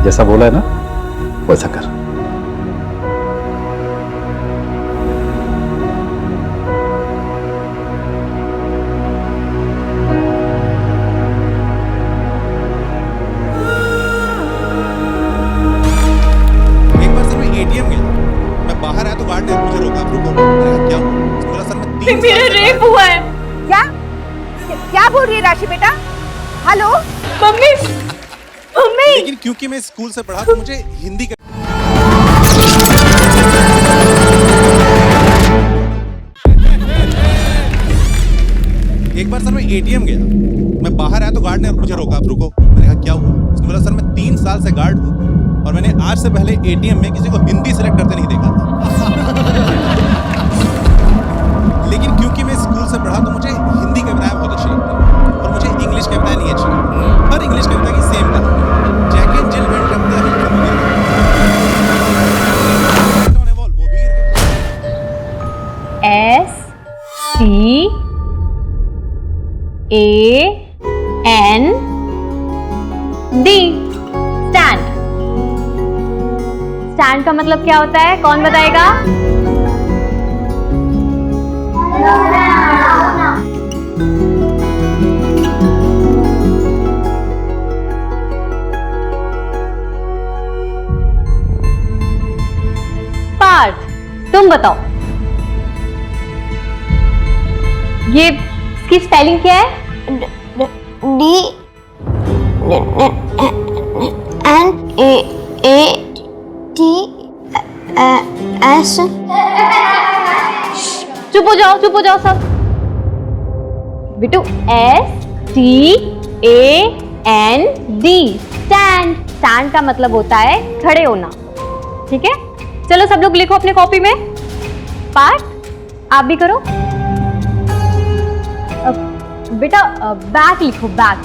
जैसा बोला है ना वैसा कर। एक बार सर मैं एटीएम गया, मैं बाहर आया तो गार्ड ने मुझे रोका, आप रुको। मैंने कहा क्या हुआ? बोला सर मैं 3 मेरा रेप हुआ है। क्या क्या बोल रही है राशि बेटा? हेलो मम्मी मम्मी लेकिन क्योंकि मैं स्कूल से पढ़ा तो मुझे हिंदी का एक बार सर मैं एटीएम गया, मैं बाहर आया तो गार्ड ने मुझे रोका, आप रुको। मैंने कहा क्या हुआ? उसने बोला सर मैं 3 साल से गार्ड हूँ और मैंने आज से पहले एटीएम में किसी को हिंदी सेलेक्ट करते नहीं देखा था। लेकिन क्योंकि मैं स्कूल से पढ़ा तो मुझे हिंदी कविताएं बहुत अच्छी लगती हैं और मुझे इंग्लिश कविताएं नहीं अच्छी लगती। हर इंग्लिश कविता की सेम कहानी, Jack and Jill went up the hill to वो भी STAND। स्टैंड। स्टैंड का मतलब क्या होता है? कौन बताएगा? पार्थ, तुम बताओ ये इसकी स्पेलिंग क्या है? D N A T S। चुप हो जाओ सब। बिटू STAND। स्टैंड। स्टैंड का मतलब होता है खड़े होना। ठीक है, चलो सब लोग लिखो अपने कॉपी में। पार्थ आप भी करो। बेटा बैक लिखो, बैक।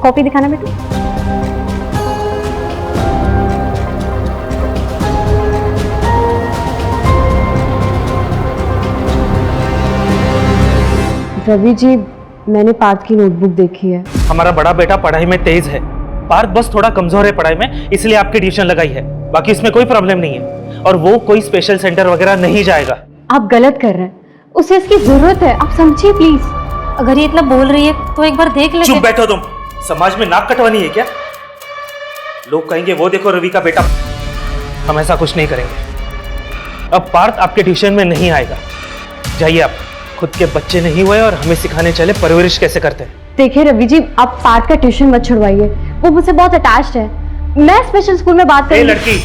कॉपी दिखाना बेटू। रवि जी, मैंने पार्थ की नोटबुक देखी है। हमारा बड़ा बेटा पढ़ाई में तेज है, पार्थ बस थोड़ा कमजोर है पढ़ाई में, इसलिए आपकी ट्यूशन लगाई है। बाकी इसमें कोई प्रॉब्लम नहीं है और वो कोई स्पेशल सेंटर वगैरह नहीं जाएगा। आप गलत कर रहे हैं, उसे इसकी जरूरत है, आप समझिए प्लीज। अगर ये इतना बोल रही है तो एक बार देख ले। चुप बैठो तुम, समाज में नाक कटवानी है क्या? लोग कहेंगे वो देखो रवि का बेटा। हम ऐसा कुछ नहीं करेंगे। अब पार्थ आपके ट्यूशन में नहीं आएगा, जाइए आप। खुद के बच्चे नहीं हुए और हमें सिखाने चले परवरिश कैसे करते हैं। देखिए रवि जी, आप पार्थ का ट्यूशन मत छुड़वाइए, वो मुझसे बहुत अटैच्ड है। मैं स्पेशल स्कूल में बात करूंगी। लड़की,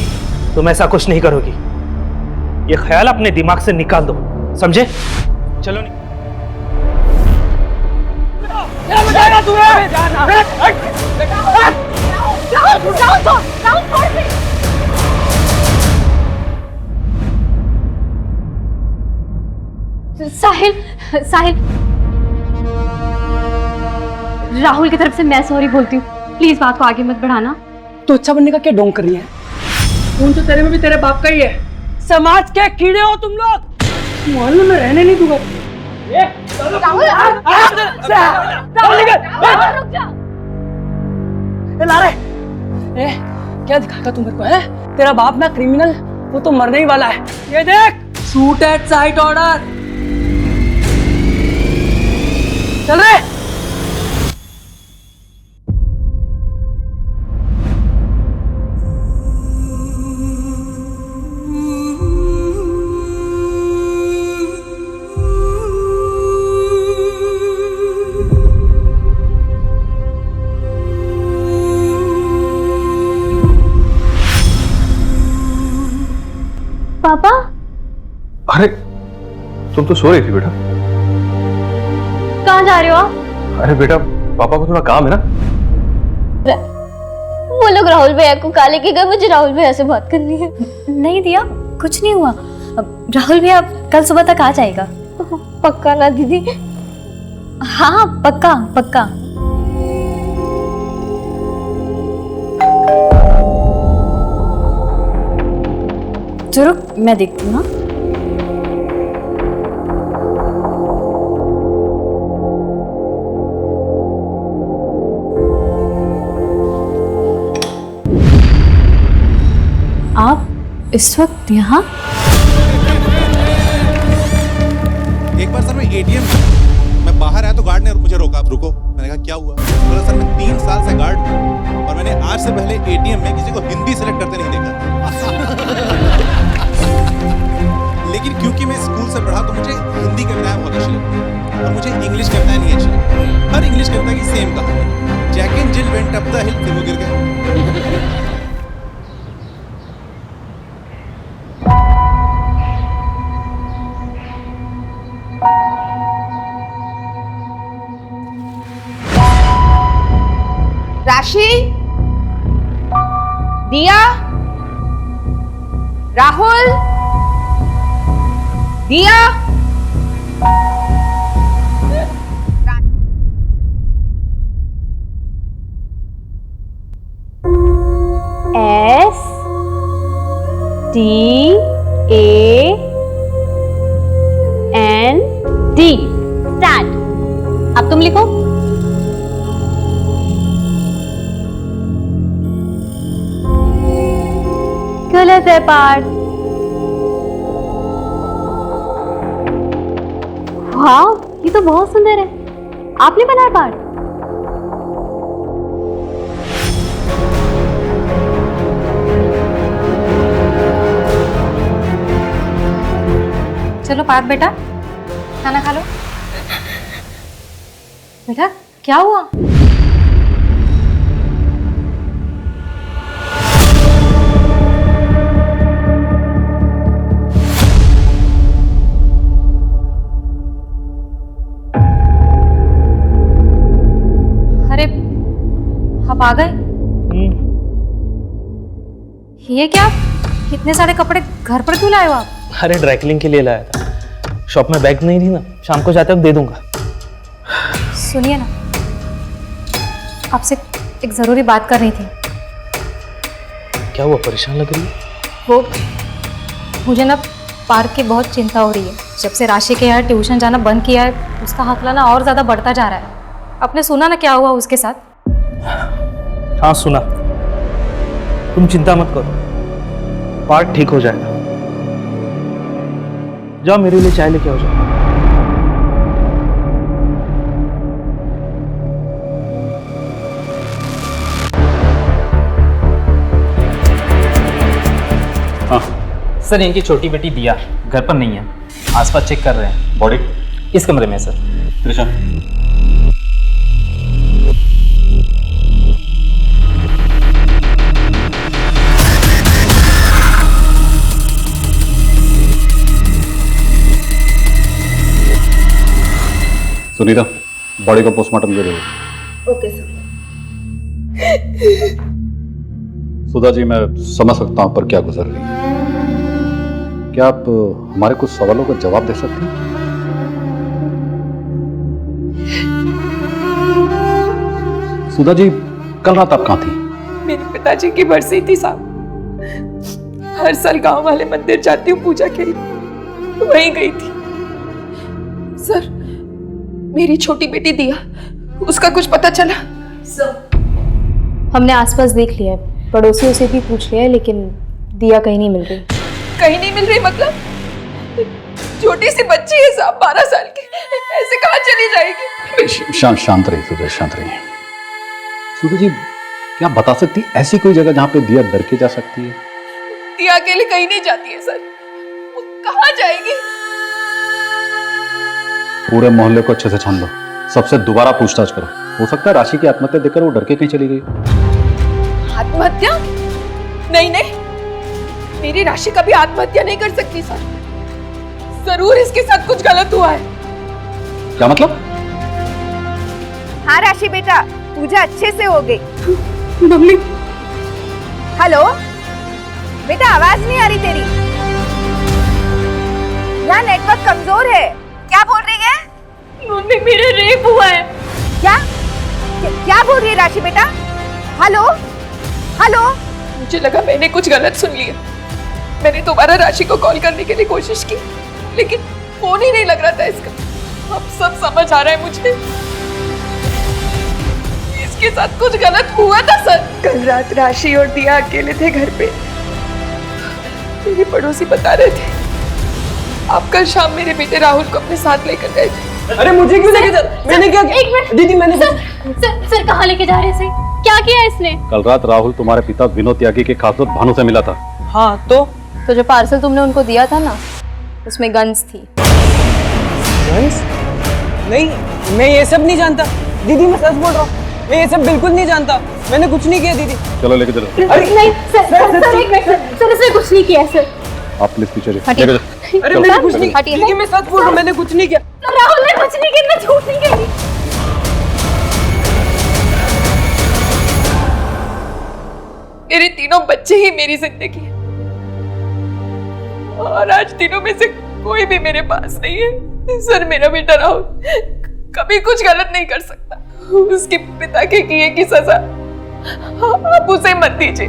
तुम ऐसा कुछ नहीं करोगी, ये ख्याल अपने दिमाग से निकाल दो, समझे? चलो नहीं। साहिल, साहिल, राहुल की तरफ से मैं सॉरी बोलती हूँ। प्लीज बात को आगे मत बढ़ाना। तो अच्छा बनने का क्या ढोंग कर रही है? खून तो तेरे में भी तेरे बाप का ही है। समाज के कीड़े हो तुम लोग, मोहल्ले में रहने नहीं दूंगा। क्या दिखाएगा तू मेरे को है? तेरा बाप ना क्रिमिनल, वो तो मरने ही वाला है। ये देख, शूट एट साइट ऑर्डर। चल रहे। पापा, अरे तुम तो सो रही थी बेटा। कहाँ जा रहे हो आप? अरे बेटा, पापा को थोड़ा काम है ना। वो लोग राहुल भैया को काले के घर, मुझे राहुल भैया से बात करनी है। नहीं दिया, कुछ नहीं हुआ। राहुल भैया कल सुबह तक आ जाएगा। पक्का ना दीदी? हाँ पक्का पक्का। चलो मैं देखती हूँ। इस वक्त यहाँ? एक बार सर मैं एटीएम मैं बाहर आया तो गार्ड ने मुझे रोका। आप रुको। मैंने कहा क्या हुआ? बोला सर मैं 3 साल से गार्ड हूँ और मैंने आज से पहले एटीएम में किसी को हिंदी सेलेक्ट करते नहीं देखा। लेकिन क्योंकि मैं स्कूल से पढ़ा तो मुझे हिंदी कविताएं बहुत अच्छी लगती और मुझे इंग्लिश कविताएं नहीं अच्छी लगती। हर इंग्लिश कविता की सेम कहानी, Jack and Jill went up the hill, फिर वो गिर गए। राशि, दिया, राहुल, दिया। S T A N D stand. अब तुम लिखो। गलत है पार्थ। वाह, ये तो बहुत सुंदर है। आपने बनाया पार्थ? चलो पार्थ बेटा, खाना खा लो। बेटा क्या हुआ? अरे आप आ गए? ये क्या, इतने सारे कपड़े घर पर क्यों लाए हो आप? अरे ड्राई क्लीनिंग के लिए लाया था, शॉप में बैग नहीं थी ना, शाम को जाते वक्त दे दूंगा। सुनिए ना, आपसे एक जरूरी बात करनी थी। क्या हुआ, परेशान लग रही है? वो मुझे ना पार्क की बहुत चिंता हो रही है। जब से राशि के यहाँ ट्यूशन जाना बंद किया है, उसका हौसला ना और ज़्यादा बढ़ता जा रहा है। आपने सुना ना क्या हुआ उसके साथ? हाँ सुना। तुम चिंता मत करो, पार्क ठीक हो जाएगा। जाओ मेरे लिए चाय लेके आओ। जाओ। सर इनकी छोटी बेटी दिया घर पर नहीं है, आसपास चेक कर रहे हैं। बॉडी इस कमरे में सर। त्रिशा, सुनीता, बॉडी का पोस्टमार्टम के लिए। Okay sir. सुधा जी, मैं समझ सकता हूं पर क्या गुजर रही है। क्या आप हमारे कुछ सवालों का जवाब दे सकती हैं? सुधा जी, कल रात आप कहाँ थी? मेरे पिताजी की बरसी थी साहब। हर साल गांव वाले मंदिर जाती हूँ पूजा के लिए, वहीं गई थी। सर, मेरी छोटी बेटी दिया, उसका कुछ पता चला? हमने आसपास देख लिया है, पड़ोसियों से भी पूछ लिया है, लेकिन दिया कहीं नहीं मिल रही। कहीं नहीं मिल रही मतलब? छोटी सी बच्ची है साहब, 12 साल की, ऐसे कहाँ चली जाएगी? शांत रहिए सुधा, शांत रहिए। सुधा जी, क्या आप बता सकती ऐसी कोई जगह जहाँ पे दिया डर के जा सकती है? दिया अकेले कहीं नहीं जाती है सर, वो कहाँ जाएगी? पूरे मोहल्ले को अच्छे से छान लो, सबसे दोबारा पूछताछ करो। हो सकता है राशि की आत्महत्या देखकर वो डर के कहीं चली गई। आत्महत्या? नहीं नहीं, मेरी राशि कभी आत्महत्या नहीं कर सकती सर। जरूर इसके साथ कुछ गलत हुआ है। क्या मतलब? हाँ राशि बेटा, पूजा अच्छे से हो गई। मम्मी। हेलो बेटा, आवाज नहीं आ रही तेरी। यहाँ नेटवर्क कमजोर है। क्या बोल रही है? मम्मी, मेरे रेप हुआ है। क्या बोल रही है राशि बेटा? Hello hello. मुझे लगा मैंने कुछ गलत सुन लिया। मैंने दोबारा राशि को कॉल करने के लिए कोशिश की, लेकिन फोन ही नहीं लग रहा था इसका। अब सब समझ आ रहा है मुझे, इसके साथ कुछ गलत हुआ था सर। कल रात राशि और दिया अकेले थे घर पे। मेरे पड़ोसी बता रहे थे आप कल शाम मेरे बेटे राहुल को अपने साथ लेकर गए थे। अरे मुझे क्यों लेके जा? मैंने क्या किया? एक मिनट दीदी मैंने सर कहाँ लेके जा रहे हैं? क्या किया इसने? कल रात राहुल तुम्हारे पिता विनोद त्यागी के खास दोस्त भानु से मिला था। हाँ तो जो पार्सल तुमने उनको दिया था ना, उसमें गन्स थी। गन्स? नहीं, मैं ये सब नहीं जानता दीदी, मैं सच बोल रहा हूँ, मैं ये सब बिल्कुल नहीं जानता, मैंने कुछ नहीं किया दीदी। चलो लेके चलो। अरे नहीं सर एक मिनट सर इसने कुछ नहीं किया सर। आप प्लीज पीछे हटिए। लेके चलो। अरे मैंने कुछ नहीं किया दीदी, मैं सच बोल रहा हूँ, मैंने कुछ नहीं किया। राहुल ने कुछ नहीं किया, मैं झूठ नहीं कह रही। मेरे तीनों बच्चे ही मेरी जिंदगी है और आज तीनों में से कोई भी मेरे पास नहीं है। सर मेरा बेटा राहुल कभी कुछ गलत नहीं कर सकता, उसके पिता के किए की सजा आप उसे मत दीजिए।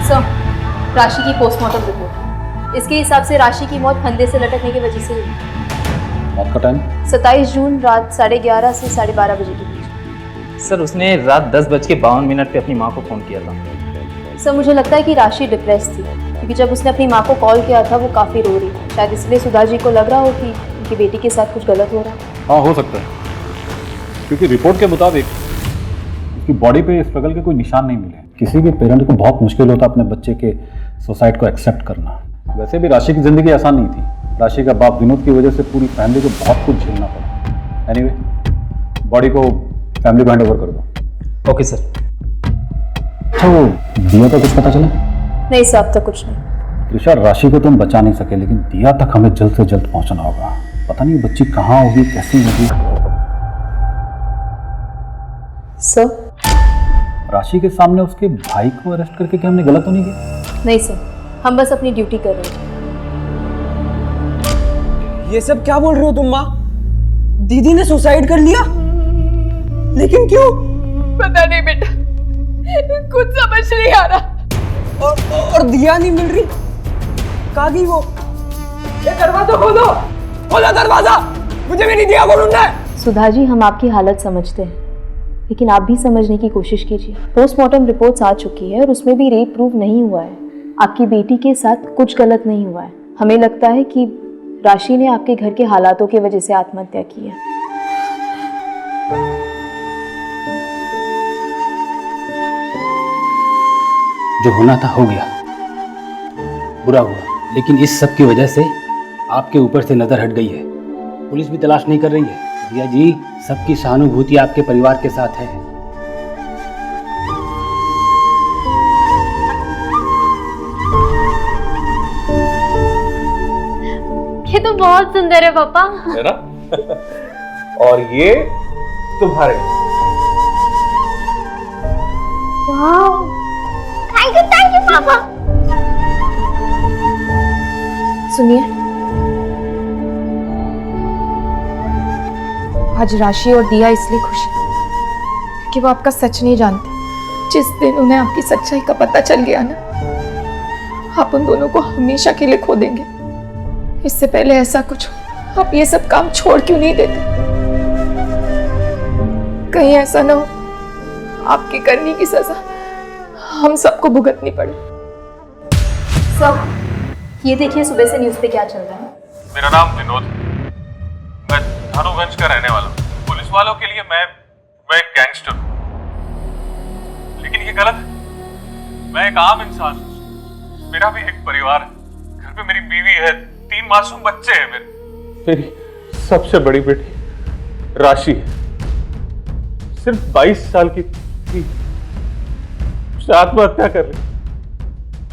सर, राशि की पोस्टमार्टम रिपोर्ट। इसके हिसाब से राशि की मौत फंदे से लटकने की वजह से हुई। मौत का टाइम 27 जून रात 11:30 से 12:30 बजे के बीच। सर उसने रात 10:52 पे अपनी माँ को फ़ोन किया था। सर मुझे लगता है कि राशि डिप्रेस थी, क्योंकि जब उसने अपनी माँ को कॉल किया था वो काफ़ी रो रही थी। शायद इसलिए सुधा जी को लग रहा हो कि उनकी बेटी के साथ कुछ गलत हो रहा है। हाँ हो सकता है, क्योंकि रिपोर्ट के मुताबिक उसकी बॉडी पे स्ट्रगल के कोई निशान नहीं मिले। किसी भी पेरेंट को बहुत मुश्किल होता अपने बच्चे के सुसाइड को एक्सेप्ट करना। वैसे भी राशि की ज़िंदगी आसान नहीं थी। राशि का बाप विनोद की वजह से पूरी फैमिली को बहुत कुछ झेलना पड़ा। एनीवे, बॉडी को फैमिली को हैंड ओवर कर दो। Okay sir. अच्छा वो दिया का कुछ पता चला? नहीं सर, अब तक कुछ नहीं। त्रिशा, राशि को तुम बचा नहीं सके, लेकिन दिया तक हमें जल्द से जल्द पहुंचना होगा। पता नहीं बच्ची कहाँ होगी, कैसी होगी। सर? राशि के सामने उसके भाई को अरेस्ट करके क्या हमने गलत तो नहीं किया? नहीं सर, हम बस अपनी ड्यूटी कर रहे हैं। ये सब क्या बोल रहे हो तुम माँ? दीदी ने सुसाइड कर लिया? लेकिन क्यों? पता नहीं बेटा, कुछ समझ नहीं आ रहा। और दिया नहीं मिल रही, कहाँ गई वो? ये दरवाजा खोलो, खोलो दरवाजा, मुझे मेरी दिया को ढूंढना है। सुधा जी, हम आपकी हालत समझते हैं, लेकिन आप भी समझने की कोशिश कीजिए। पोस्टमार्टम रिपोर्ट्स आ चुकी है और उसमें भी रेप प्रूव नहीं हुआ है। आपकी बेटी के साथ कुछ गलत नहीं हुआ है। हमें लगता है कि राशि ने आपके घर के हालातों की वजह से आत्महत्या की है। जो होना था हो गया, बुरा हुआ, लेकिन इस सब की वजह से आपके ऊपर से नजर हट गई है। पुलिस भी तलाश नहीं कर रही है। दिया जी, सबकी सहानुभूति आपके परिवार के साथ है। ये तो बहुत सुंदर है पापा। है ना? और ये तुम्हारे। वाह, थैंक यू पापा। सुनिए, आज राशि और दिया इसलिए खुश है कि वो आपका सच नहीं जानते। जिस दिन उन्हें आपकी सच्चाई का पता चल गया ना, आप उन दोनों को हमेशा के लिए खो देंगे। इससे पहले ऐसा कुछ हो, आप ये सब काम छोड़ क्यों नहीं देते? कहीं ऐसा ना हो आपकी करनी की सजा हम सबको भुगतनी पड़े। सब ये देखिए सुबह से न्यूज़ पे क्या चल रहा है। मेरा नाम विनोद, मैं धानुगंज का रहने वाला हूँ। पुलिस वालों के लिए मैं एक गैंगस्टर हूँ, लेकिन ये गलत है। मैं एक आम इंसान हूँ, मेरा भी एक परिवार है। घर पे मेरी बीवी है, 3 मासूम बच्चे हैं मेरी सबसे बड़ी बेटी राशि सिर्फ 22 साल की थी, उसने आत्महत्या कर ली।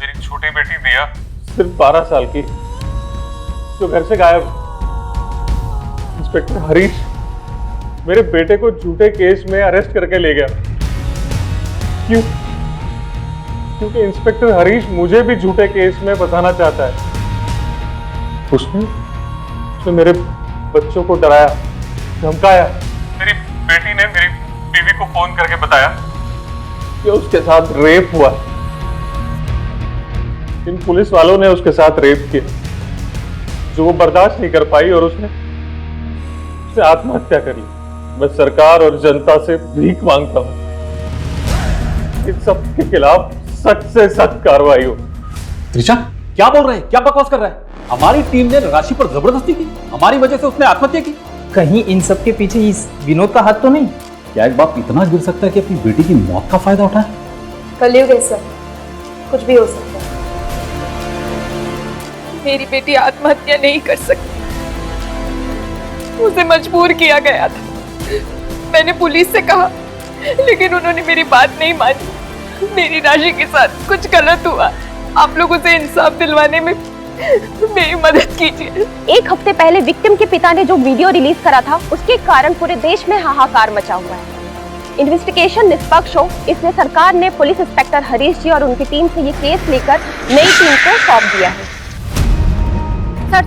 मेरी छोटी बेटी दिया सिर्फ 12 साल की, जो घर से गायब। इंस्पेक्टर हरीश मेरे बेटे को झूठे केस में अरेस्ट करके ले गया। क्यों? क्योंकि इंस्पेक्टर हरीश मुझे भी झूठे केस में फंसाना चाहता है। उसने मेरे बच्चों को डराया, धमकाया। मेरी बेटी ने मेरी बीवी को फोन करके बताया कि उसके साथ रेप हुआ। इन पुलिस वालों ने उसके साथ रेप किया, जो वो बर्दाश्त नहीं कर पाई और उसने आत्महत्या कर ली। मैं सरकार और जनता से भीख मांगता हूं, इन सब के खिलाफ सख्त से सख्त कार्रवाई हो। त्रिशा क्या बोल रहे हैं, क्या बकवास कर रहा है? हमारी टीम ने राशि पर जबरदस्ती की, हमारी वजह से उसने आत्महत्या की। कहीं इन सब के पीछे इस विनोद का हाथ तो नहीं? क्या एक बाप इतना गिर सकता है कि अपनी बेटी की मौत का फायदा उठाए? कलयुग है सर, कुछ भी हो सकता है। मेरी बेटी आत्महत्या नहीं कर सकती, उसे मजबूर किया गया था। मैंने पुलिस से कहा, लेकिन उन्होंने मेरी बात नहीं मानी। मेरी राशि के साथ कुछ गलत हुआ, आप लोग उसे इंसाफ दिलवाने में मेरी मदद कीजिए। एक हफ्ते पहले विक्टिम के पिता ने जो वीडियो रिलीज करा था, उसके कारण पूरे देश में हाहाकार मचा हुआ है। इन्वेस्टिगेशन निष्पक्ष हो, इसलिए सरकार ने पुलिस इंस्पेक्टर हरीश जी और उनकी टीम से ये केस लेकर नई टीम को सौंप दिया है। सर,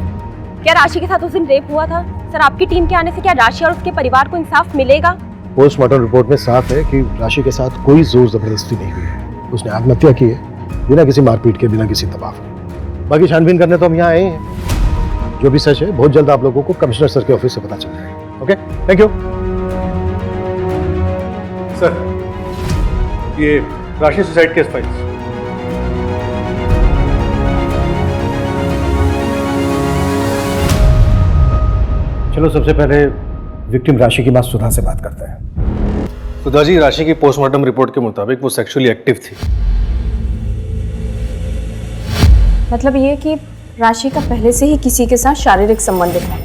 क्या राशि के साथ उस दिन रेप हुआ था? सर, आपकी टीम के आने से क्या राशि और उसके परिवार को इंसाफ मिलेगा? पोस्टमार्टम रिपोर्ट में साफ है कि राशि के साथ कोई जोर जबरदस्ती नहीं हुई है। उसने आत्महत्या की है बिना किसी मारपीट के, बिना किसी दबाव के। बाकी छानबीन करने तो हम यहाँ आए हैं। जो भी सच है बहुत जल्द आप लोगों को कमिश्नर सर के ऑफिस से पता चल जाएगा। Okay, thank you sir. ये राशि सुसाइड केस फाइल्स। चलो सबसे पहले विक्टिम राशि की मां सुधा से बात करते हैं। सुधा जी, राशि की पोस्टमार्टम रिपोर्ट के मुताबिक वो सेक्सुअली एक्टिव थी। मतलब ये कि राशि का पहले से ही किसी के साथ शारीरिक संबंध है।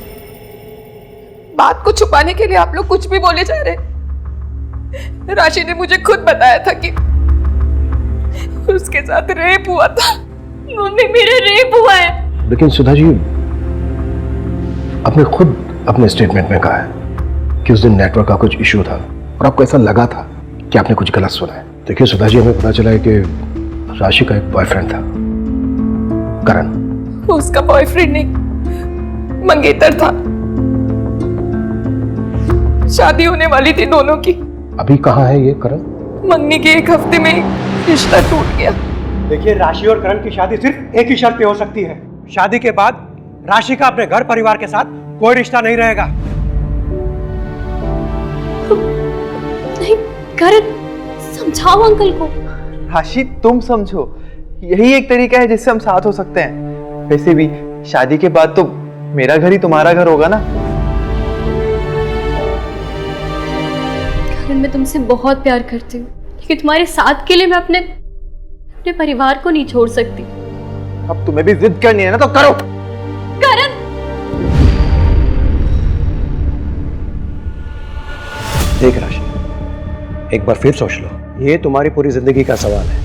बात को छुपाने के लिए आप लोग कुछ भी बोले जा रहे। राशि ने मुझे खुद बताया था कि उसके साथ रेप हुआ था। मम्मी, मेरा रेप हुआ है। लेकिन सुधा जी, आपने खुद अपने स्टेटमेंट में कहा है कि उस दिन नेटवर्क का कुछ इश्यू था और आपको ऐसा लगा था कि आपने कुछ गलत सुना है। देखिए सुधा जी, हमें पता चला है कि राशि का एक बॉयफ्रेंड था, करण। उसका बॉयफ्रेंड नहीं, मंगेतर था। शादी होने वाली थी दोनों की। अभी कहाँ है ये करण? मंगनी के एक हफ्ते में रिश्ता टूट गया। देखिए, राशि और करण की शादी सिर्फ एक ही शर्त पे हो सकती है। शादी के बाद राशि का अपने घर परिवार के साथ कोई रिश्ता नहीं रहेगा। नहीं, करण, समझाओ अंकल को। राशि, तुम समझो, यही एक तरीका है जिससे हम साथ हो सकते हैं। वैसे भी शादी के बाद तो मेरा घर ही तुम्हारा घर होगा ना। करण, मैं तुमसे बहुत प्यार करती हूँ, लेकिन तुम्हारे साथ के लिए मैं अपने परिवार को नहीं छोड़ सकती। अब तुम्हें भी जिद करनी है ना, तो करो। करण, देख राशि, एक बार फिर सोच लो, ये तुम्हारी पूरी जिंदगी का सवाल है।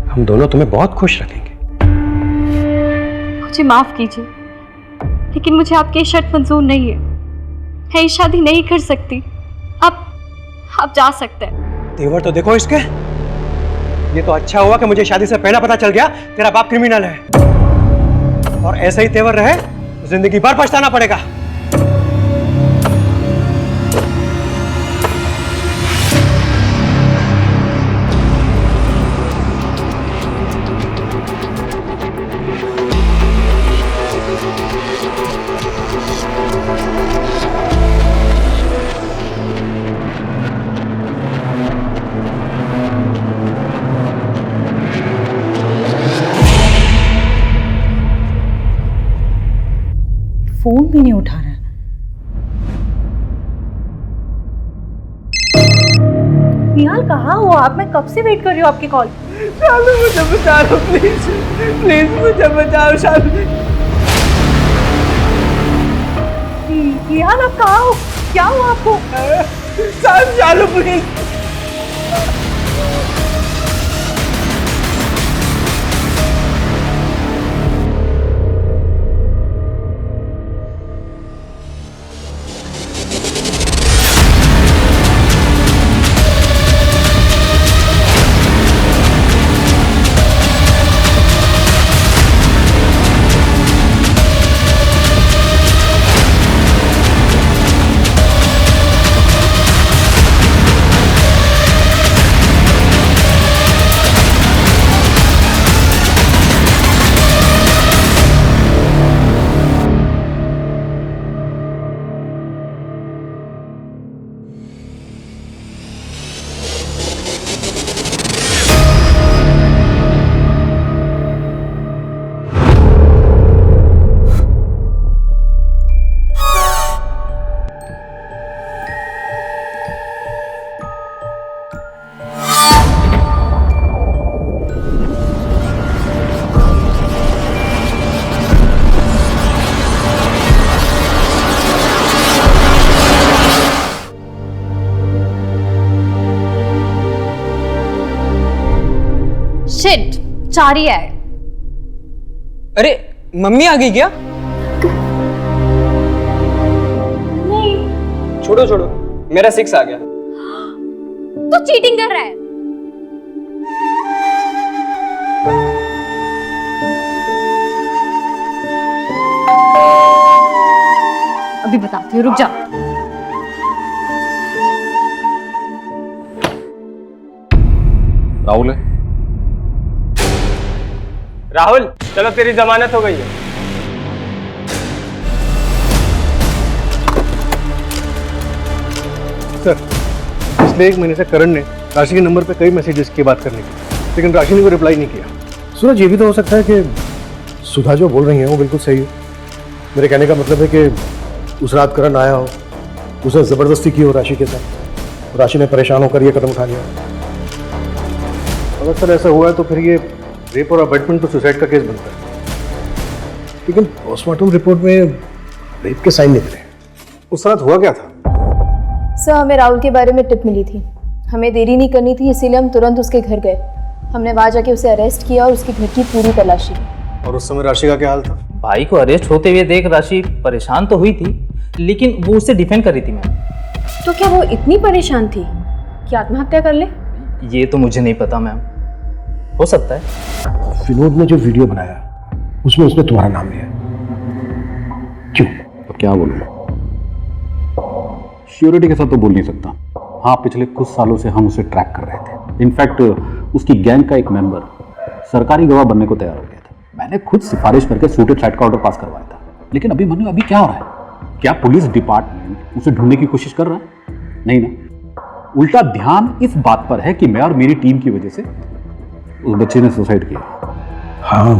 हम दोनों तुम्हें बहुत खुश रखेंगे। मुझे माफ कीजिए, लेकिन मुझे आपकी शर्त मंजूर नहीं है। मैं ये शादी नहीं कर सकती। आप जा सकते हैं। तेवर तो देखो इसके। ये तो अच्छा हुआ कि मुझे शादी से पहले पता चल गया तेरा बाप क्रिमिनल है, और ऐसा ही तेवर रहे तो जिंदगी भर पछताना पड़ेगा। फोन भी नहीं उठा रहा है। निहाल, कहाँ हो आप? मैं कब से वेट कर रही हूँ आपकी कॉल। शालू, मुझे बचा लो प्लीज, प्लीज मुझे बचाओ शालू। निहाल, आप कहाँ हो? क्या हुआ आपको? शालू प्लीज। 4 ही आए। अरे मम्मी आ गई क्या? नहीं। छोड़ो छोड़ो, मेरा 6 आ गया। तू चीटिंग कर रहा है। अभी बताती हूँ, रुक जा। राहुल है? राहुल चलो, तेरी जमानत हो गई है। सर, पिछले 1 महीने से करण ने राशि के नंबर पे कई मैसेजेस की बात करने की, लेकिन राशि ने कोई रिप्लाई नहीं किया। सूरज, ये भी तो हो सकता है कि सुधा जो बोल रही है वो बिल्कुल सही है। मेरे कहने का मतलब है कि उस रात करण आया हो, उसने जबरदस्ती की हो राशि के साथ, राशि ने परेशान होकर ये कदम उठा लिया। अगर सर ऐसा हुआ है तो फिर ये रेप और अबैटमेंट तो सुसाइड का केस बनता है, लेकिन पोस्टमार्टम रिपोर्ट में रेप के साइन निकले। उस रात हुआ क्या था? सर, हमें राहुल के बारे में टिप मिली थी, हमें देरी नहीं करनी थी, इसीलिए हम तुरंत उसके घर गए। हमने वहाँ जाके उसे अरेस्ट किया और उसके घर की पूरी तलाशी की। और उस समय राशि का क्या हाल था? भाई को अरेस्ट होते हुए देख राशि परेशान तो हुई थी, लेकिन वो उससे डिफेंड कर रही थी मैम। तो क्या वो इतनी परेशान थी कि आत्महत्या कर ले? ये तो मुझे नहीं पता मैम, हो सकता है। विनोद ने जो वीडियो बनाया उसमें उसने तुम्हारा नाम लिया, क्यों? अब क्या बोलूं, श्योरिटी के साथ तो बोल नहीं सकता। हाँ, पिछले कुछ सालों से हम उसे ट्रैक कर रहे थे। इनफैक्ट उसकी गैंग का एक मेंबर सरकारी गवाह बनने को तैयार हो गया था। मैंने खुद सिफारिश करके सूटेड साइड का ऑर्डर पास करवाया था। लेकिन अभी मनु, अभी क्या हो रहा है? क्या पुलिस डिपार्टमेंट उसे ढूंढने की कोशिश कर रहा है? नहीं ना, उल्टा ध्यान इस बात पर है कि मैं और मेरी टीम की वजह से उस बच्चे ने सुसाइड किया। हाँ,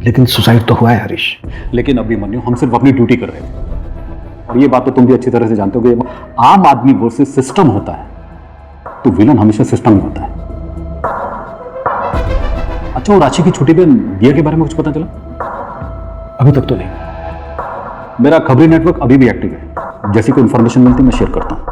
लेकिन सुसाइड तो हुआ है हरीश। लेकिन अभी मनु, हम सिर्फ अपनी ड्यूटी कर रहे थे, और ये बात तो तुम भी अच्छी तरह से जानते हो कि आम आदमी वर्सेस सिस्टम होता है तो विलन हमेशा सिस्टम ही होता है। अच्छा, वो राशि की छोटी बहन दिया के बारे में कुछ पता चला? अभी तक तो नहीं। मेरा खबरी नेटवर्क अभी भी एक्टिव है, जैसी कोई इन्फॉर्मेशन मिलती है मैं शेयर करता हूँ।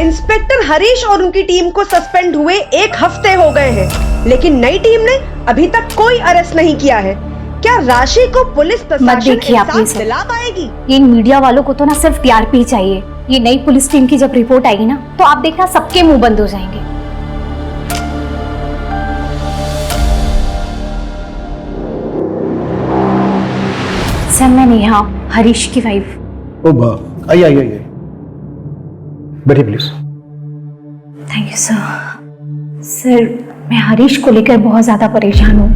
इंस्पेक्टर हरीश और उनकी टीम को सस्पेंड हुए 1 हफ्ते हो गए हैं, लेकिन नई टीम ने अभी तक कोई अरेस्ट नहीं किया है। क्या राशि को पुलिस प्रशासन इंसाफ दिला पाएगी? इन मीडिया वालों को तो ना सिर्फ टीआरपी चाहिए। ये नई पुलिस टीम की जब रिपोर्ट आएगी ना, तो आप देखना सबके मुंह बंद हो जाएंगे। सर, मैं नेहा, हरीश की वाइफ। आइए आइए आइए, बैठिए please. Thank you sir. Sir, मैं हरीश को लेकर बहुत ज्यादा परेशान हूँ।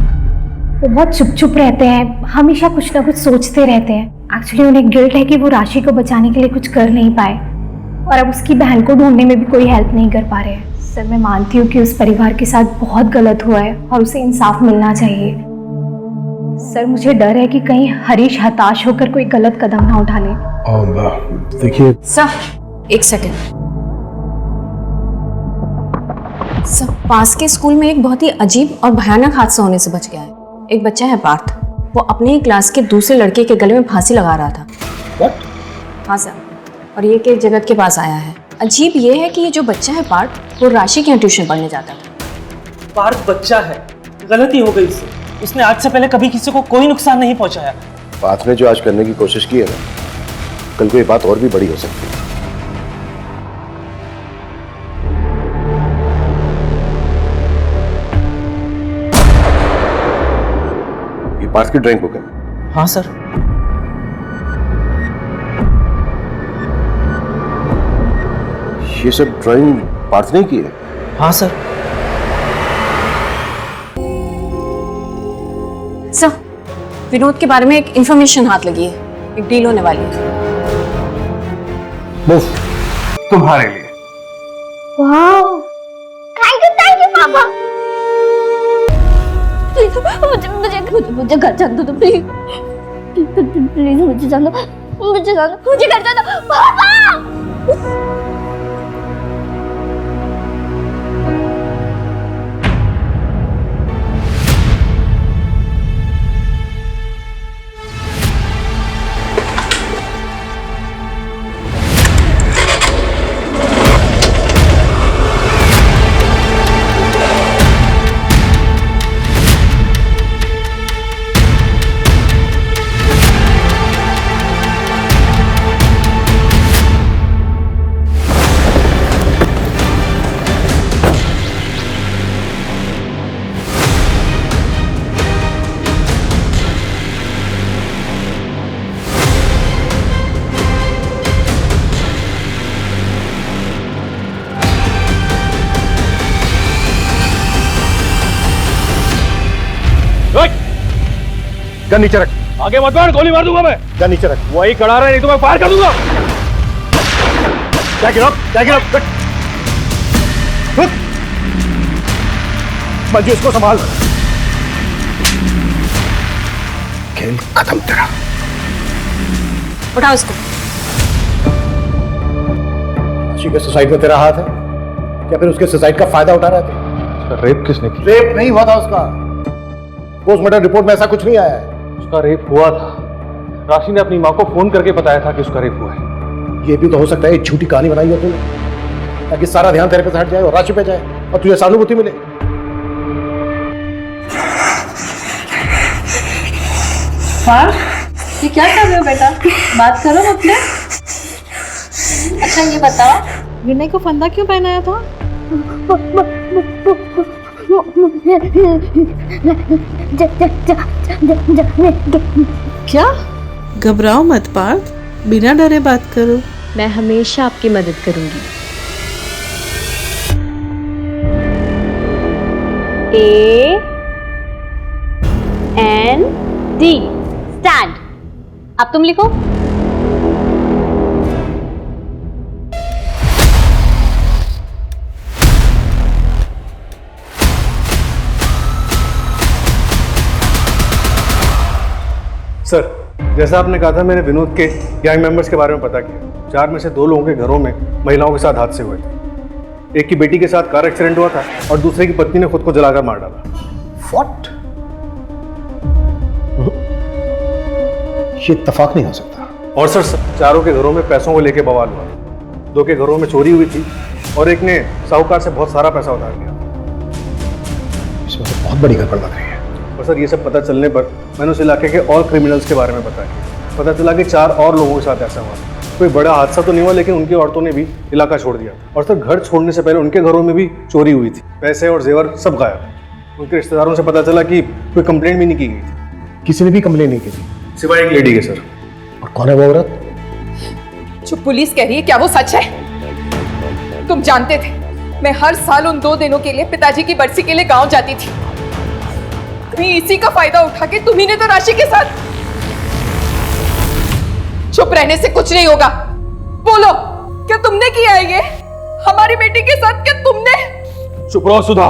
वो बहुत चुप रहते हैं, हमेशा कुछ ना कुछ सोचते रहते हैं। एक्चुअली उन्हें गिल्ट है कि वो राशि को बचाने के लिए कुछ कर नहीं पाए, और अब उसकी बहन को ढूंढने में भी कोई हेल्प नहीं कर पा रहे हैं। सर, मैं मानती हूँ कि उस परिवार के साथ बहुत गलत हुआ है और उसे इंसाफ मिलना चाहिए। सर, मुझे डर है कि कहीं हरीश हताश होकर कोई गलत कदम ना उठा ले। देखिए सर, 1 सेकेंड। सर, पास के स्कूल में एक बहुत ही अजीब और भयानक हादसा होने से बच गया है। एक बच्चा है पार्थ, वो अपने ही क्लास के दूसरे लड़के के गले में फांसी लगा रहा था। What? हाँ सर, और ये केस जगत के पास आया है। अजीब ये है कि ये जो बच्चा है पार्थ, वो राशि के यहाँ ट्यूशन पढ़ने जाता है। पार्थ बच्चा है, गलती हो गई इससे। उसने आज से पहले कभी किसी को कोई नुकसान नहीं पहुंचाया। बात ने जो आज करने की कोशिश की है ना, कल कोई बात और भी बड़ी हो सकती है। ये पार्थ की ड्राइंग बुक है? हाँ सर। ये सब ड्राइंग पार्थ ने की है? हाँ सर। सर, विनोद के बारे में एक इंफॉर्मेशन हाथ लगी है, एक डील होने वाली है। बस तुम्हारे लिए। वाह, थैंक यू पापा। मुझे घर जाने दो प्लीज, प्लीज मुझे जाने दो, मुझे घर जाने दो पापा। गन नीचे रख। आगे मत बढ़, गोली मार दूंगा मैं। गन नीचे रख। वही खड़ा रहा, नहीं तो मैं फायर कर दूंगा। मंजू इसको संभाल। खेल खत्म तेरा। उठाओ इसको। राशि के सुसाइड में तेरा हाथ है क्या? फिर उसके सुसाइड का फायदा उठा रहे थे? उसका रेप किसने किया? रेप नहीं हुआ था उसका। पोस्टमार्टम रिपोर्ट में ऐसा कुछ नहीं आया है। उसका रेप हुआ था। राशि ने अपनी माँ को फोन करके बताया था कि उसका रेप हुआ है। ये भी तो हो सकता है एक झूठी कहानी बनाई हो तूने, ताकि सारा ध्यान तेरे पे से हट जाए और राशि पे जाए और तुझे सहानुभूति मिले। ये क्या कर रहे हो बेटा? बात करो अपने। अच्छा ये बताओ, विनय को फंदा क्यों पहनाया था? क्या? घबराओ मत पार्थ, बिना डरे बात करो। मैं हमेशा आपकी मदद करूंगी। AND stand. अब तुम लिखो। सर, जैसा आपने कहा था, मैंने विनोद के गैंग मेंबर्स के बारे में पता किया। 4 में से 2 लोगों के घरों में महिलाओं के साथ हादसे हुए थे। एक की बेटी के साथ कार एक्सीडेंट हुआ था और दूसरे की पत्नी ने खुद को जलाकर मार डाला। What? ये इत्तेफाक नहीं हो सकता। और सर, चारों के घरों में पैसों को लेके बवाल हुआ। 2 के घरों में चोरी हुई थी और एक ने साहूकार से बहुत सारा पैसा उधार लिया। इसमें तो बहुत बड़ी गड़बड़ लग रही है। और सर, ये सब पता चलने पर मैंने उस इलाके के और क्रिमिनल्स के बारे में बताया। पता चला कि 4 और लोगों के साथ ऐसा हुआ। कोई बड़ा हादसा तो नहीं हुआ, लेकिन उनकी औरतों ने भी इलाका छोड़ दिया। और सर, घर छोड़ने से पहले उनके घरों में भी चोरी हुई थी। पैसे और जेवर सब गायब। उनके रिश्तेदारों से पता चला कि कोई कंप्लेंट भी नहीं की गई थी। किसी ने भी कंप्लेंट नहीं की थी सिवाय एक लेडी के सर। और कौन है वो औरत? जो पुलिस कह रही है, क्या वो सच है? तुम जानते थे मैं हर साल उन 2 दिनों के लिए पिताजी की बरसी के लिए गांव जाती थी। कहीं इसी का फायदा उठा के तुम्ही ने तो राशि के साथ। चुप रहने से कुछ नहीं होगा। बोलो, क्या तुमने किया है ये हमारी बेटी के साथ? क्या तुमने? चुप रहो सुधा।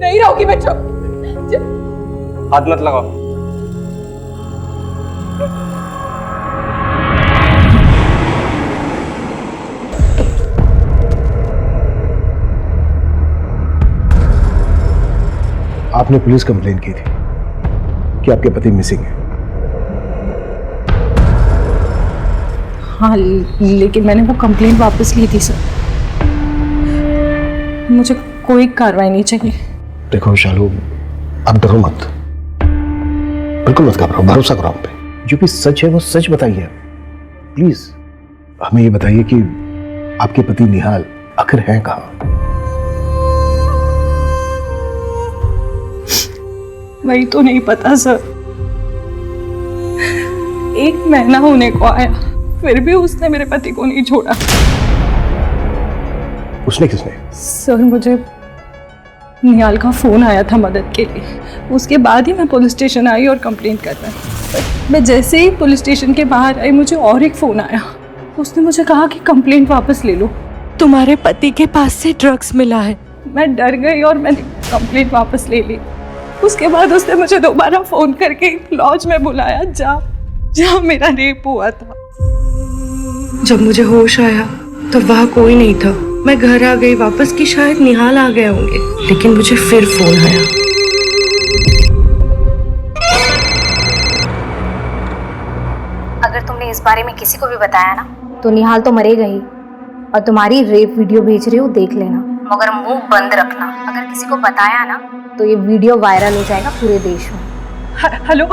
नहीं रहोगी मैं चुप। हाथ मत लगाओ। आपने पुलिस कंप्लेंट की थी कि आपके पति मिसिंग है। हाँ, लेकिन मैंने वो कंप्लेंट वापस ली थी सर। मुझे कोई कार्रवाई नहीं चाहिए। देखो शालू, आप डरो मत, बिल्कुल मत घबराओ, भरोसा करो हम पे। जो भी सच है वो सच बताइए प्लीज। हमें ये बताइए कि आपके पति निहाल आखिर हैं कहाँ? वही तो नहीं पता सर। 1 महीना होने को आया, फिर भी उसने मेरे पति को नहीं छोड़ा। उसने किसने? सर, मुझे निहाल का फोन आया था मदद के लिए। उसके बाद ही मैं पुलिस स्टेशन आई और कंप्लेंट कर रहा। मैं जैसे ही पुलिस स्टेशन के बाहर आई, मुझे और एक फोन आया। उसने मुझे कहा कि कंप्लेंट वापस ले लो, तुम्हारे पति के पास से ड्रग्स मिला है। मैं डर गई और मैंने कंप्लेंट वापस ले ली। उसके बाद उसने मुझे दोबारा फोन करके लॉज में बुलाया, जहाँ मेरा रेप हुआ था। जब मुझे होश आया तब वहाँ कोई नहीं था। मैं घर आ गई वापस कि शायद निहाल आ गए होंगे, लेकिन मुझे फिर फोन आया। अगर तुमने इस बारे में किसी को भी बताया ना, तो निहाल तो मरेगा ही। और तुम्हारी रेप वीडियो भेज रही हो, देख लेना, मगर मुंह बंद रखना। अगर किसी को बताया ना तो ये वीडियो वायरल हो जाएगा पूरे देश में। हेलो,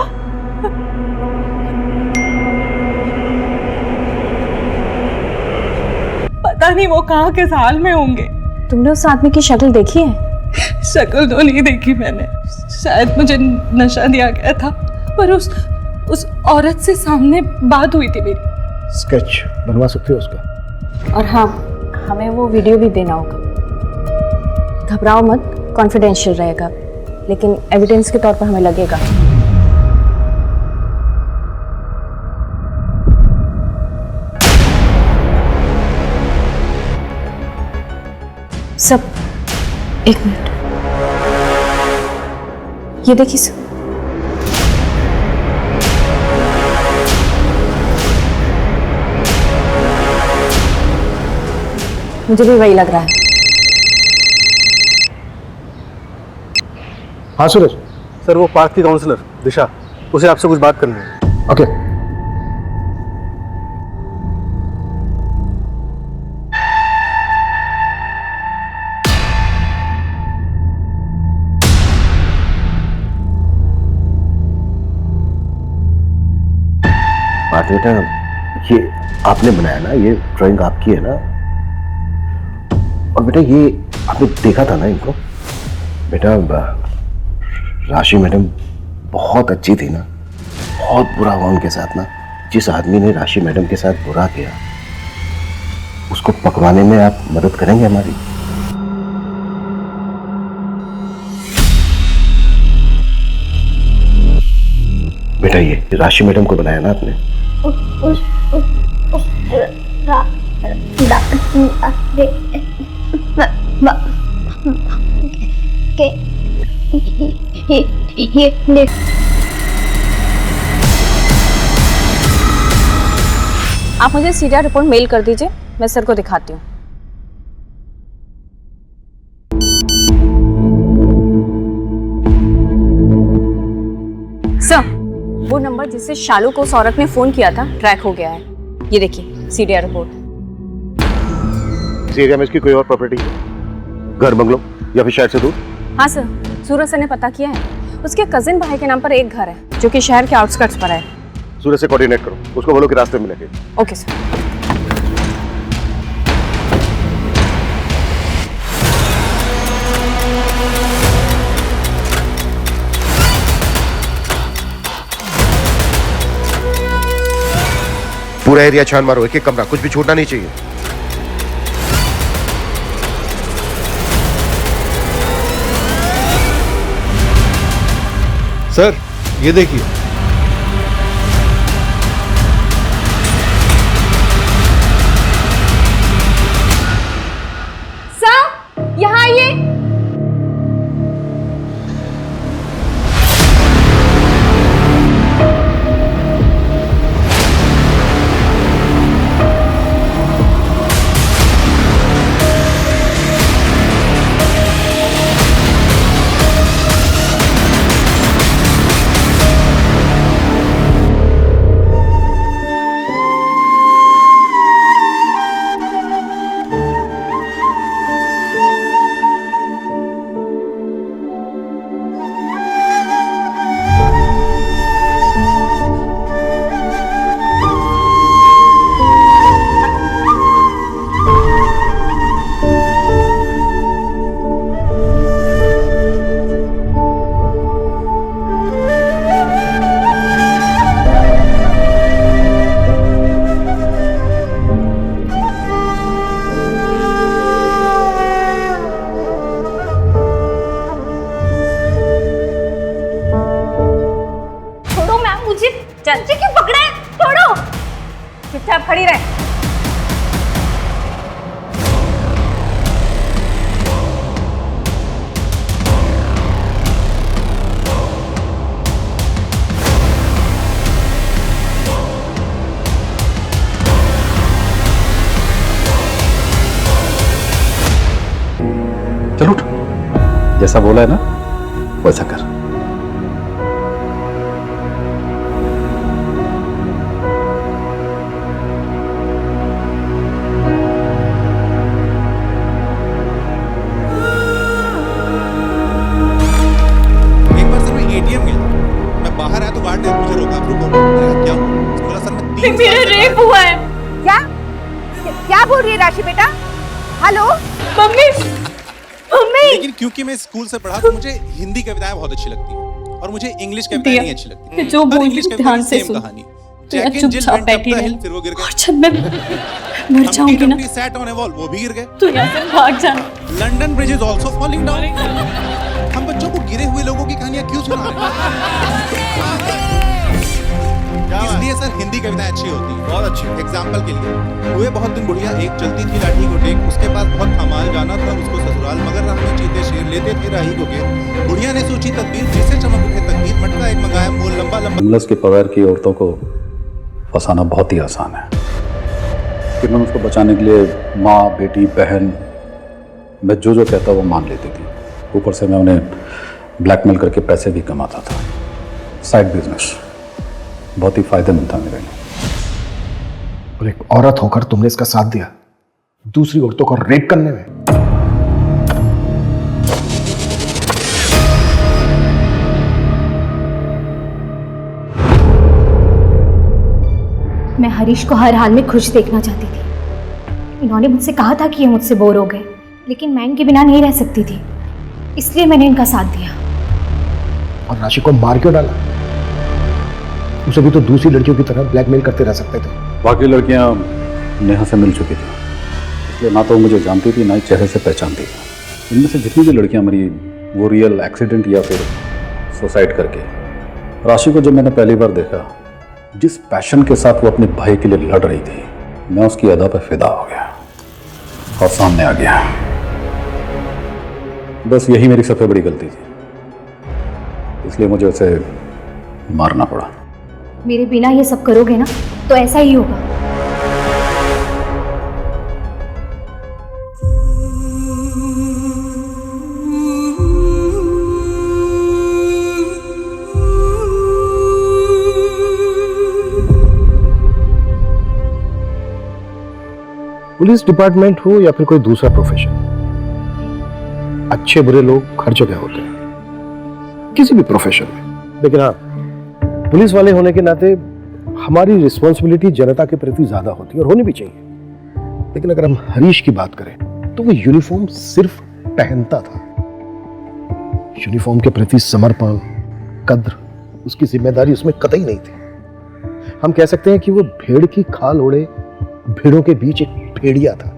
पता नहीं वो कहाँ किस हाल में होंगे। तुमने उस आदमी की शक्ल देखी है? शक्ल तो नहीं देखी मैंने, शायद मुझे नशा दिया गया था, पर उस औरत से सामने बात हुई थी मेरी। स्केच बनवा सकते हो उसका? और हाँ, हमें वो वीडियो भी देना होगा। घबराओ मत, कॉन्फिडेंशियल रहेगा, लेकिन एविडेंस के तौर पर हमें लगेगा। सब एक मिनट, ये देखिए सर। मुझे भी वही लग रहा है। हाँ सूरज सर, वो पार्क की काउंसलर दिशा, उसे आपसे कुछ बात करनी है। ओके बात बेटा, ये आपने बनाया ना, ये ड्राइंग आपकी है ना? और बेटा ये आपने देखा था ना इनको? बेटा राशि मैडम बहुत अच्छी थी ना, बहुत बुरा हुआ उनके साथ ना। जिस आदमी ने राशि मैडम के साथ बुरा किया, उसको पकवाने में आप मदद करेंगे हमारी? बेटा ये राशि मैडम को बनाया ना आपने? आप मुझे सीरिया रिपोर्ट मेल कर दीजिए, मैं सर को दिखाती हूँ। सर, वो नंबर जिससे शालू को उस औरत ने फोन किया था ट्रैक हो गया है। ये देखिए सीरिया रिपोर्ट। इस एरिया में इसकी कोई और प्रॉपर्टी है? घर, बंगलो या फिर शहर से दूर? हाँ सर, सूरज सर ने पता किया है। उसके कजिन भाई के नाम पर एक घर है जो कि शहर के आउटस्कर्ट्स पर है। सूरज से कोऑर्डिनेट करो, उसको बोलो कि रास्ते में मिलेंगे। Okay sir. पूरा एरिया छान मारो, एक एक कमरा, कुछ भी छूटना नहीं चाहिए। सर ये देखिए, सर यहाँ आइए। चाची क्यों पकड़ा है? छोड़ो, चुपचाप खड़ी रहे। चलो उठ, जैसा बोला है ना वैसा कर। एटीएम गया, मैं बाहर आया तो गार्ड ने मुझे रोका। रुको, क्या बोला सर? मैं 3 मेरा रेप हुआ है। क्या क्या बोल रही है राशि बेटा? Hello mummy, mummy. लेकिन क्योंकि मैं स्कूल से पढ़ा तो मुझे हिंदी कविताएं बहुत अच्छी लगती हैं और मुझे इंग्लिश कविताएं नहीं अच्छी लगती। जो बोल ध्यान से सुन। कहानी चुपचाप बैठी रह। फिर वो गिर गए। जब मैं मर जाऊंगी ना, सैट ऑन ए वॉल, वो भी गिर गए। तो यहाँ से भाग जाना। London bridge is also falling down. हम बच्चों को गिरे हुए लोगों की कहानियां क्यों सुना रहे हैं? इसलिए सर अंदर हिंदी कविताएं अच्छी होती है, बहुत अच्छी। एग्जाम्पल के लिए हुए बहुत दिन बुढ़िया, एक चलती थी लाठी को टेक, उसके पास बहुत कमाल, जाना था उसको ससुराल, मगर राह में चीते शेर लेते थे राही को घेर। बुढ़िया ने सोची तदबीर, जिसे चमक उठे तकदीर, मटका एक मंगाया मोल लंबा लंबा। इंग्लिश के पवार की औरतों को फंसाना बहुत ही आसान है। फिर मैं उसको बचाने के लिए माँ, बेटी, बहन, मैं जो कहता वो मान लेती थी। ऊपर से मैं उन्हें ब्लैकमेल करके पैसे भी कमाता था। साइड बिजनेस बहुत ही फायदेमंद था मेरे लिए। और एक औरत होकर तुमने इसका साथ दिया दूसरी औरतों को रेप करने में। मैं हरीश को हर हाल में खुश देखना चाहती थी। इन्होंने मुझसे कहा था कि ये मुझसे बोर हो गए, लेकिन मैं इनके बिना नहीं रह सकती थी, इसलिए मैंने इनका साथ दिया। और राशि को मार क्यों डाला? उसे भी तो दूसरी लड़कियों की तरह ब्लैकमेल करते रह सकते थे। बाकी लड़कियां नेहा से मिल चुकी थी, इसलिए ना तो वो मुझे जानती थी ना ही चेहरे से पहचानती थी। इनमें से जितनी भी लड़कियां मरी वो रियल एक्सीडेंट या फिर सुसाइड करके। राशि को जब मैंने पहली बार देखा, जिस पैशन के साथ वो अपने भाई के लिए लड़ रही थी, मैं उसकी अदा पर फिदा हो गया और सामने आ गया। बस यही मेरी सबसे बड़ी गलती थी, इसलिए मुझे उसे मारना पड़ा। मेरे बिना ये सब करोगे ना तो ऐसा ही होगा। पुलिस डिपार्टमेंट हो या फिर कोई दूसरा प्रोफेशन, अच्छे बुरे लोग हर जगह होते हैं, किसी भी प्रोफेशन में। लेकिन हाँ, पुलिस वाले होने के नाते हमारी रिस्पॉन्सिबिलिटी जनता के प्रति ज्यादा होती है और होनी भी चाहिए। लेकिन अगर हम हरीश की बात करें तो वो यूनिफॉर्म सिर्फ पहनता था। यूनिफॉर्म के प्रति समर्पण, कद्र, उसकी जिम्मेदारी उसमें कतई नहीं थी। हम कह सकते हैं कि वो भेड़ की खाल ओढ़े भेड़ों के बीच एक भेड़िया था,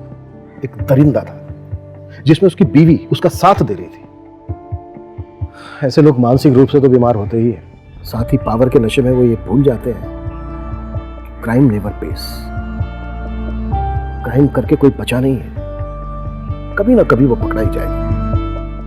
एक दरिंदा था, जिसमें उसकी बीवी उसका साथ दे रही थी। ऐसे लोग मानसिक रूप से तो बीमार होते ही हैं, साथ ही पावर के नशे में वो ये भूल जाते हैं क्राइम नेवर पेस। क्राइम करके कोई बचा नहीं है, कभी ना कभी वो पकड़ा ही जाएगा।